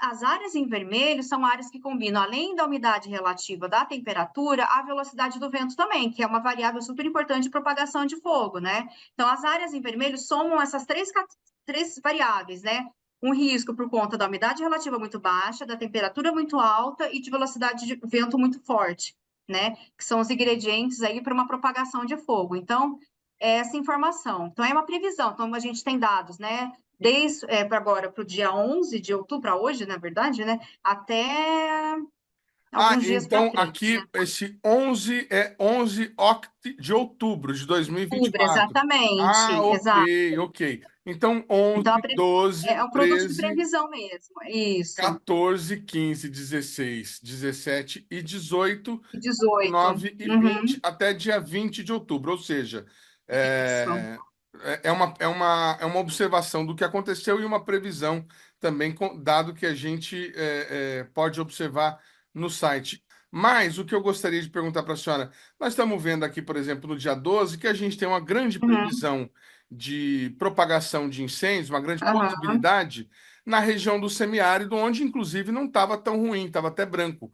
As áreas em vermelho são áreas que combinam, além da umidade relativa da temperatura, a velocidade do vento também, que é uma variável super importante de propagação de fogo, né? Então, as áreas em vermelho somam essas três variáveis, né? Um risco por conta da umidade relativa muito baixa, da temperatura muito alta e de velocidade de vento muito forte, né? Que são os ingredientes aí para uma propagação de fogo. Então, é essa informação. Então, é uma previsão. Então, a gente tem dados, né? Desde para agora, para o dia 11 de outubro, para hoje, na verdade, né? Até Ah, alguns dias para então frente, né? aqui esse 11 é 11 de outubro de Outubro, 2024. Ah, exatamente, exato. ok, ok. Então 11, Então, 12, é um produto de 13, previsão mesmo, isso. 14, 15, 16, 17 e 18, 18. 19 e 20 Uhum, até dia 20 de outubro. Ou seja, isso. é uma observação do que aconteceu e uma previsão também, dado que a gente pode observar no site. Mas o que eu gostaria de perguntar para a senhora, nós estamos vendo aqui, por exemplo, no dia 12, que a gente tem uma grande Uhum, previsão de propagação de incêndios, uma grande aham, possibilidade na região do semiárido, onde inclusive não estava tão ruim, estava até branco.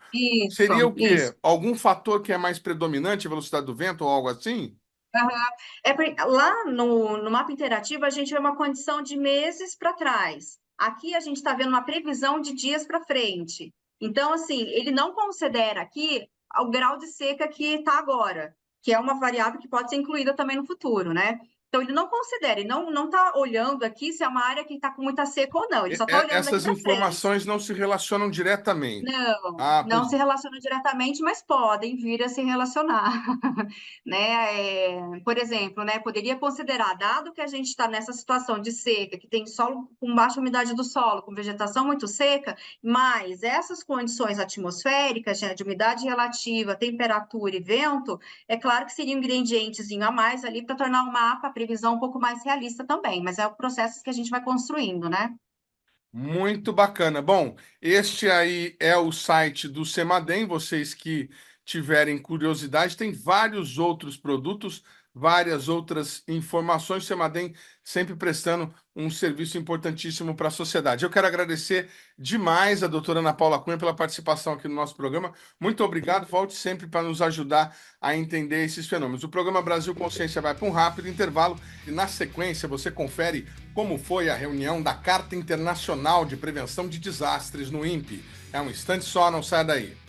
Seria isso, o isso. quê? Algum fator que é mais predominante, a velocidade do vento ou algo assim? Aham. Lá no mapa interativo, a gente vê uma condição de meses para trás. Aqui a gente está vendo uma previsão de dias para frente. Então, assim, ele não considera aqui o grau de seca que está agora, que é uma variável que pode ser incluída também no futuro, né? Então, ele não considera, ele não está olhando aqui se é uma área que está com muita seca ou não, ele só está olhando daqui Essas para frente. informações não se relacionam diretamente. Não, Ah, não pois se relacionam diretamente, mas podem vir a se relacionar, né? Por exemplo, né, poderia considerar, dado que a gente está nessa situação de seca, que tem solo com baixa umidade do solo, com vegetação muito seca, mas essas condições atmosféricas, né, de umidade relativa, temperatura e vento, é claro que seria um ingredientezinho a mais ali para tornar o mapa, a previsão um pouco mais realista também, mas é o processo que a gente vai construindo, né? muito bacana. Bom, este aí é o site do Semadem. Vocês que tiverem curiosidade, tem vários outros produtos, várias outras informações. O Semadem sempre prestando um serviço importantíssimo para a sociedade. Eu quero agradecer demais a doutora Ana Paula Cunha pela participação aqui no nosso programa. Muito obrigado. Volte sempre para nos ajudar a entender esses fenômenos. O programa Brasil Consciência vai para um rápido intervalo e, na sequência, você confere como foi a reunião da Carta Internacional de Prevenção de Desastres no INPE. É um instante só, não sai daí.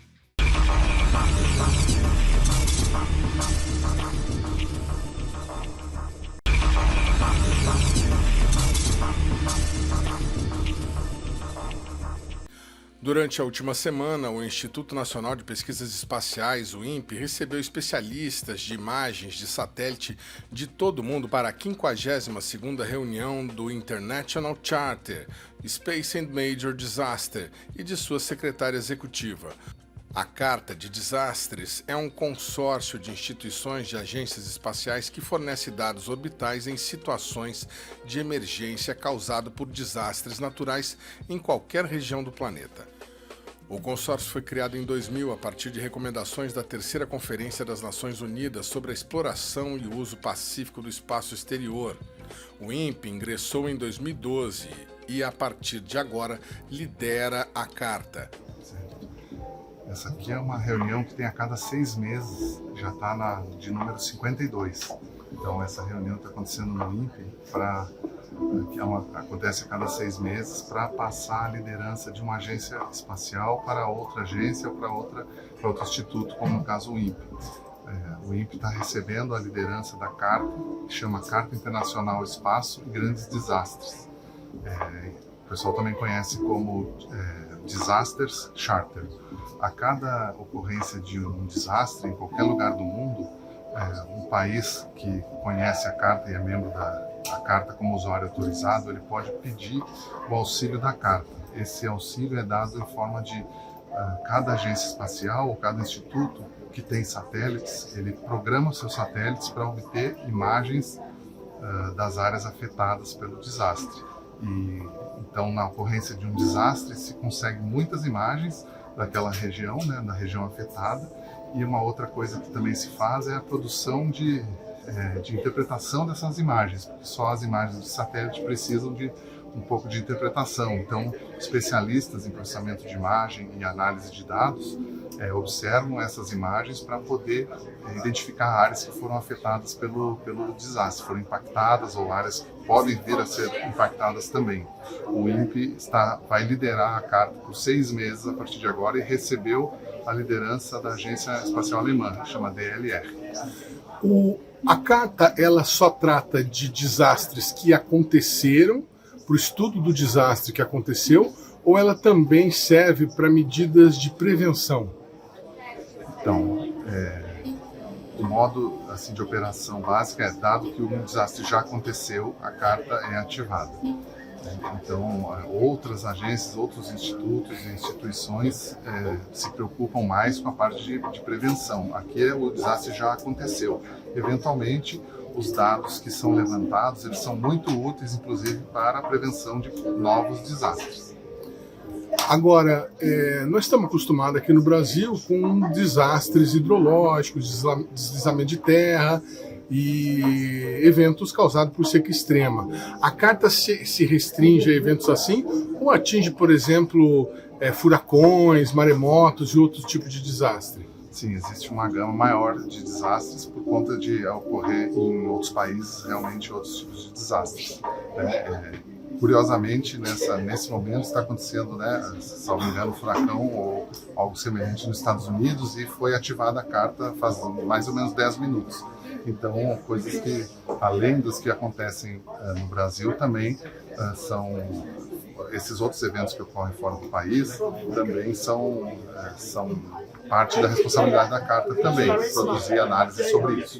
Durante a última semana, o Instituto Nacional de Pesquisas Espaciais, o INPE, recebeu especialistas de imagens de satélite de todo o mundo para a 52ª reunião do International Charter, Space and Major Disaster, e de sua secretária executiva. A Carta de Desastres é um consórcio de instituições de agências espaciais que fornece dados orbitais em situações de emergência causado por desastres naturais em qualquer região do planeta. O consórcio foi criado em 2000 a partir de recomendações da Terceira Conferência das Nações Unidas sobre a exploração e o uso pacífico do espaço exterior. O INPE ingressou em 2012 e, a partir de agora, lidera a Carta. Essa aqui é uma reunião que tem a cada 6 meses, já está de número 52. Então essa reunião está acontecendo no INPE, acontece a cada 6 meses, para passar a liderança de uma agência espacial para outra agência ou para outro instituto, como no caso o INPE. O INPE está recebendo a liderança da Carta, que chama Carta Internacional Espaço e Grandes Desastres. O pessoal também conhece como Disasters Charter. A cada ocorrência de um desastre em qualquer lugar do mundo, um país que conhece a Carta e é membro da Carta como usuário autorizado, ele pode pedir o auxílio da Carta. Esse auxílio é dado em forma de cada agência espacial ou cada instituto que tem satélites, ele programa seus satélites para obter imagens das áreas afetadas pelo desastre. Então, na ocorrência de um desastre, se consegue muitas imagens daquela região, né, da região afetada. E uma outra coisa que também se faz é a produção de interpretação dessas imagens, porque só as imagens de satélite precisam de um pouco de interpretação. Então, especialistas em processamento de imagem e análise de dados observam essas imagens para poder identificar áreas que foram afetadas pelo desastre, foram impactadas, ou áreas que podem vir a ser impactadas também. O INPE vai liderar a Carta por 6 meses a partir de agora e recebeu a liderança da Agência Espacial Alemã, chama DLR. A Carta, ela só trata de desastres que aconteceram, para o estudo do desastre que aconteceu, ou ela também serve para medidas de prevenção? Então, o modo de operação básica dado que um desastre já aconteceu, a Carta é ativada. Então, outras agências, outros institutos e instituições se preocupam mais com a parte de prevenção. Aqui o desastre já aconteceu. Eventualmente, os dados que são levantados, eles são muito úteis, inclusive, para a prevenção de novos desastres. Agora, nós estamos acostumados aqui no Brasil com desastres hidrológicos, deslizamento de terra e eventos causados por seca extrema. A Carta se restringe a eventos assim ou atinge, por exemplo, furacões, maremotos e outros tipos de desastre? Sim, existe uma gama maior de desastres por conta de ocorrer em outros países realmente outros tipos de desastres. Curiosamente, nesse momento está acontecendo, salvo engano, um furacão ou algo semelhante nos Estados Unidos, e foi ativada a Carta faz mais ou menos 10 minutos. Então, coisas que, além das que acontecem no Brasil, também são esses outros eventos que ocorrem fora do país, também são parte da responsabilidade da Carta também, produzir análise sobre isso.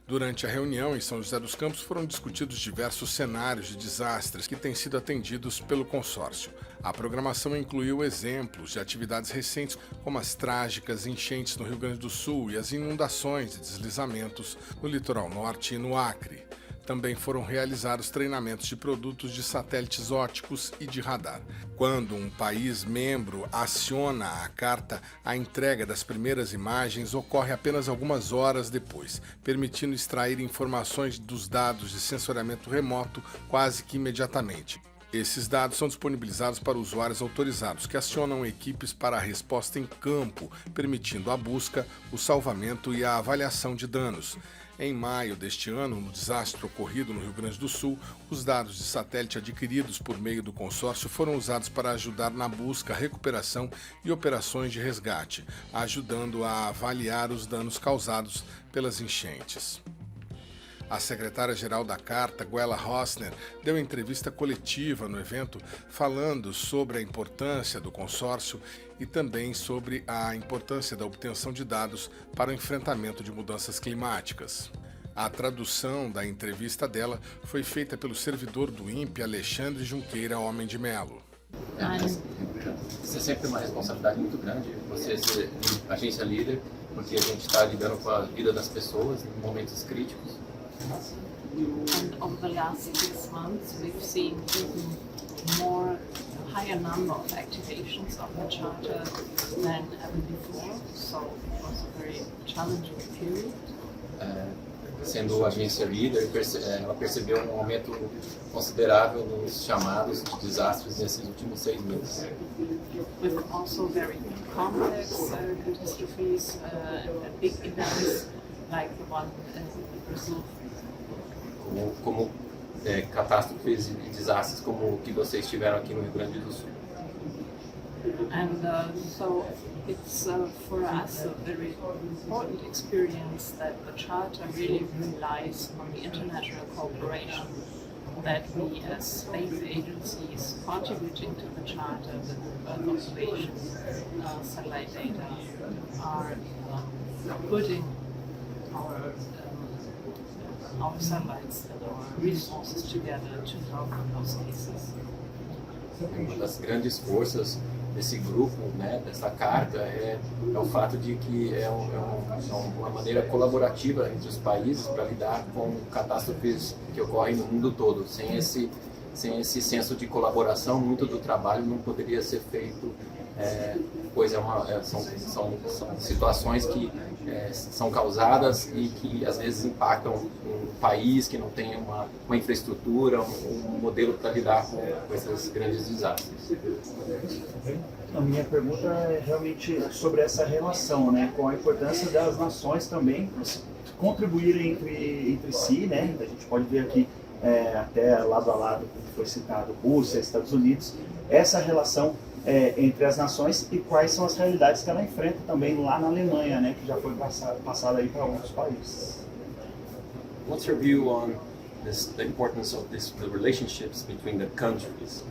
Durante a reunião em São José dos Campos foram discutidos diversos cenários de desastres que têm sido atendidos pelo consórcio. A programação incluiu exemplos de atividades recentes, como as trágicas enchentes no Rio Grande do Sul e as inundações e deslizamentos no litoral norte e no Acre. Também foram realizados treinamentos de produtos de satélites ópticos e de radar. Quando um país membro aciona a Carta, a entrega das primeiras imagens ocorre apenas algumas horas depois, permitindo extrair informações dos dados de sensoriamento remoto quase que imediatamente. Esses dados são disponibilizados para usuários autorizados, que acionam equipes para a resposta em campo, permitindo a busca, o salvamento e a avaliação de danos. Em maio deste ano, no desastre ocorrido no Rio Grande do Sul, os dados de satélite adquiridos por meio do consórcio foram usados para ajudar na busca, recuperação e operações de resgate, ajudando a avaliar os danos causados pelas enchentes. A secretária-geral da Carta, Guela Rossner, deu entrevista coletiva no evento falando sobre a importância do consórcio e também sobre a importância da obtenção de dados para o enfrentamento de mudanças climáticas. A tradução da entrevista dela foi feita pelo servidor do INPE, Alexandre Junqueira Homem de Melo. Isso é sempre uma responsabilidade muito grande, você ser agência líder, porque a gente está lidando com a vida das pessoas em momentos críticos. And over the last 6 months, we've seen even more higher number of activations of the charter than ever before. So it was a very challenging period. Sendo agência líder, ela percebeu um aumento considerável nos chamados de desastres nesses últimos 6 meses. With also very complex catastrophes and big events like the one in Brazil. Como catástrofes e desastres como o que vocês tiveram aqui no Rio Grande do Sul. And so it's for us a very important experience that the Charter really relies on the international cooperation that we as space agencies contributing to the Charter with Earth observation, satellite data, are putting our satellites and our resources together to help in those cases. Uma das grandes forças desse grupo, né, dessa carta, é o fato de que é uma maneira colaborativa entre os países para lidar com catástrofes que ocorrem no mundo todo. Sem esse senso de colaboração, muito do trabalho não poderia ser feito, pois são situações que são causadas e que às vezes impactam um país que não tem uma infraestrutura, um modelo para lidar com esses grandes desastres. A minha pergunta é realmente sobre essa relação, né, com a importância das nações também contribuírem entre si, né? A gente pode ver aqui até lado a lado, como foi citado, Rússia, Estados Unidos, essa relação entre as nações e quais são as realidades que ela enfrenta também lá na Alemanha, né, que já foi passada aí para outros países. What's your view on the importance of the relationships between the countries,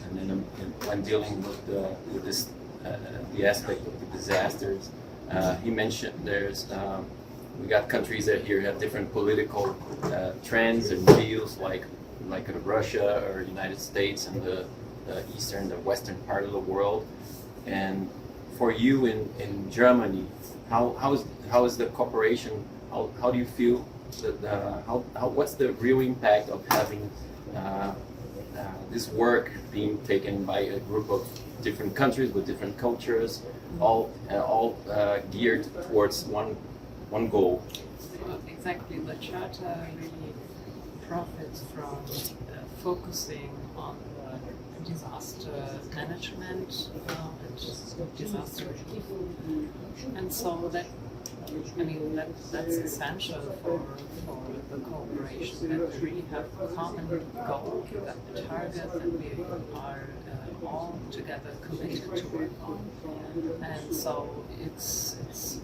and then when dealing with this the aspect of the disasters? He mentioned we got countries that here have different political trends and views, like Russia or United States and the eastern, the western part of the world. And for you in Germany, how is the cooperation? How do you feel what's the real impact of having this work being taken by a group of different countries with different cultures, all geared towards one goal? Exactly, the Charter really profits from focusing on disaster management and disaster relief, and so that's essential for the cooperation, that we really have a common goal, a target that we are all together committed to work on, and so it's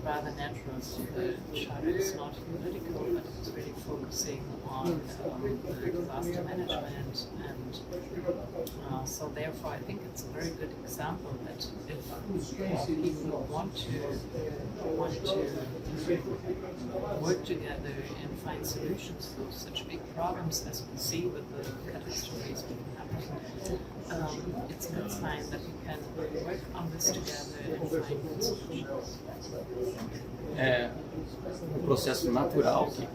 rather natural. So the Charter is not political, but it's really focusing on the disaster management, and so therefore I think it's a very good example that if people want to work together and find solutions for such big problems as we see with the catastrophes happening, it's a good sign that we can work on this together and find good solutions. É um processo natural que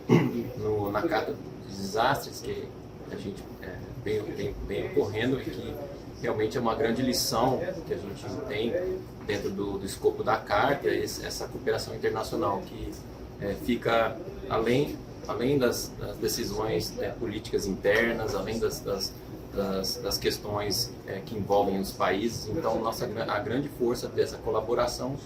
na carta dos desastres que a gente vem ocorrendo e que realmente é uma grande lição que a gente tem dentro do escopo da carta, essa cooperação internacional que fica além das decisões políticas internas, além das questões que envolvem os países. Então, a grande força dessa colaboração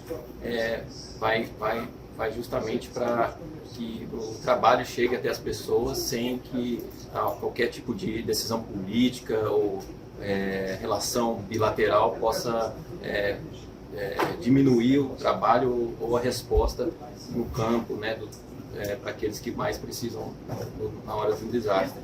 vai justamente para que o trabalho chegue até as pessoas sem que qualquer tipo de decisão política ou relação bilateral possa diminuir o trabalho ou a resposta no campo, né, para aqueles que mais precisam na hora de um desastre.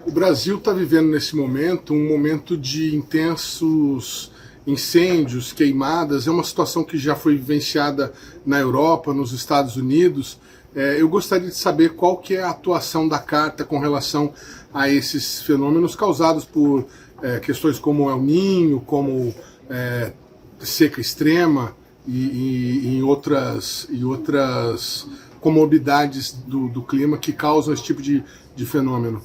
O Brasil está vivendo nesse momento um momento de intensos incêndios, queimadas, é uma situação que já foi vivenciada na Europa, nos Estados Unidos. Eu gostaria de saber qual que é a atuação da Carta com relação a esses fenômenos causados por questões como El Niño, como seca extrema e outras comorbidades do clima que causam esse tipo de fenômeno.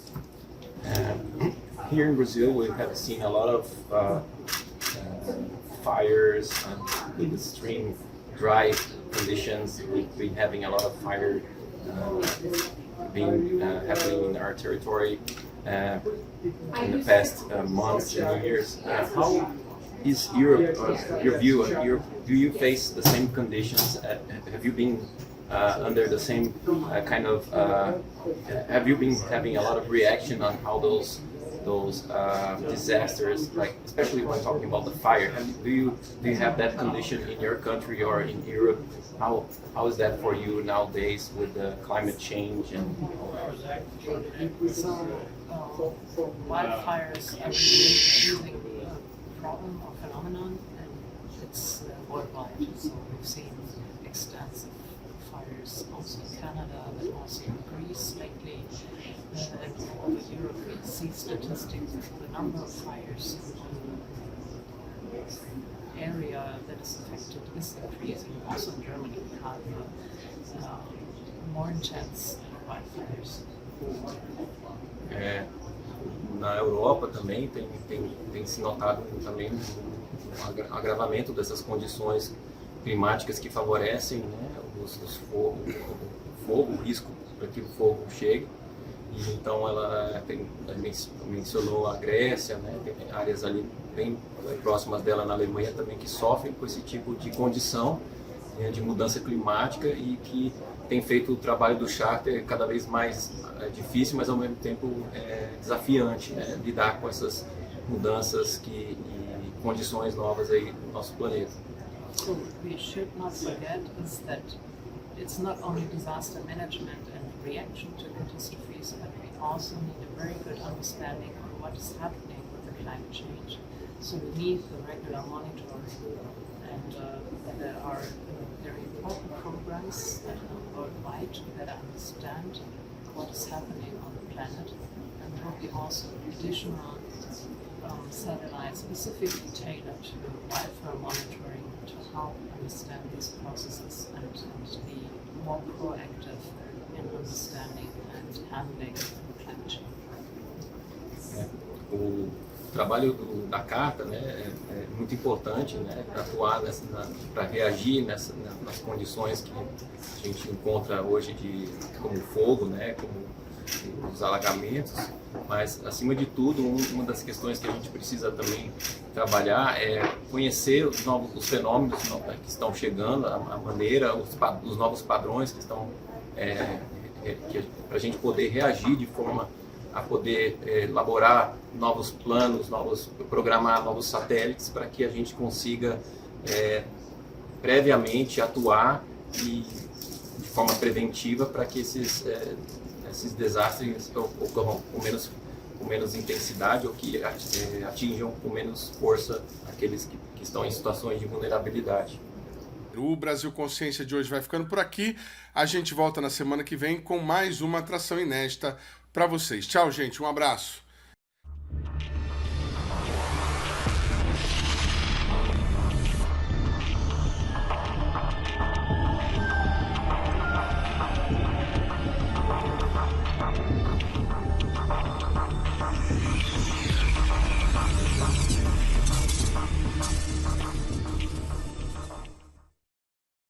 Here in Brazil, we have seen a lot of fires with extreme dry conditions. We've been having a lot of fire happening in our territory in the past months and years. How is your view? Do you face the same conditions? Have you been under the same kind of? Have you been having a lot of reaction on how those disasters, like especially when talking about the fire? Do you have that condition in your country or in Europe? How is that for you nowadays with the climate change and? So wildfires are really a problem or phenomenon, and it's worldwide. So we've seen extensive fires also in Canada, but also in Greece lately, and all over Europe. We see statistics of the number of fires in the area that is affected is increasing. Also in Germany, we have more intense wildfires. Na Europa também tem se notado também um agravamento dessas condições climáticas que favorecem, né, o risco para que o fogo chegue. E então ela mencionou a Grécia, né, tem áreas ali bem próximas dela na Alemanha também que sofrem com esse tipo de condição, né, de mudança climática e que tem feito o trabalho do Charter cada vez mais difícil, mas ao mesmo tempo desafiante, né, lidar com essas mudanças e condições novas aí no nosso planeta. So we should not forget is that it's not only disaster management and reaction to catastrophes, but we also need a very good understanding of what is happening with the climate change. So we need the regular monitoring, and there are very important programs that are worldwide to better understand what is happening on the planet, and there will be also additional satellites specifically tailored to wildfire monitoring to help understand these processes and be more proactive in understanding and handling climate change. O trabalho da Carta, né, é muito importante, né, para atuar para reagir nas condições que a gente encontra hoje como fogo, né, como os alagamentos, mas acima de tudo uma das questões que a gente precisa também trabalhar é conhecer os fenômenos que estão chegando, a maneira, os novos padrões que estão para a gente poder reagir de forma a poder elaborar novos planos, programar novos satélites para que a gente consiga previamente atuar e de forma preventiva para que esses desastres ocorram com menos intensidade ou que atinjam com menos força aqueles que estão em situações de vulnerabilidade. O Brasil Consciência de hoje vai ficando por aqui. A gente volta na semana que vem com mais uma atração inédita para vocês. Tchau, gente. Um abraço.